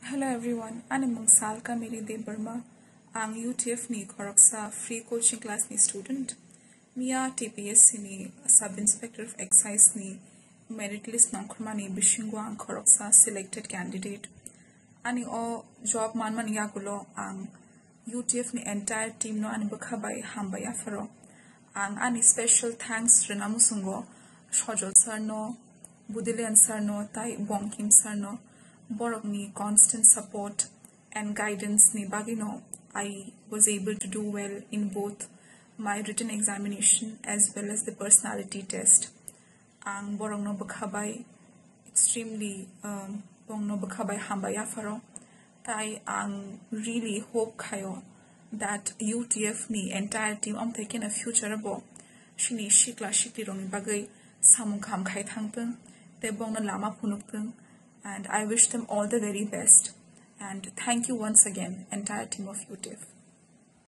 Hello everyone, I'm Salka meri Debbarma. I'm UTF ni Rokha free coaching class ni student. Mia TPS ni sub inspector of excise ni merit list nangkurma ni bishingwa ang Rokha selected candidate. Ani o job manman yagulo ang UTF ni entire team no ani bakhabay hambai afaro. Ang ani special thanks renamusungo Shojol sir no, Budilian sir no, tai Bongkim sir no. Borok ni constant support and guidance ni bagino, I was able to do well in both my written examination as well as the personality test. Ang borok no bakhabay extremely bong no bakhabay hambaya faro. Tai ang really hope kayo that UTF ni entire team taken a future abo. Shini shikla shikli rong bagay samung kam khai thangtung. Te bong na lama punuktung. And I wish them all the very best. And thank you once again, entire team of UTF.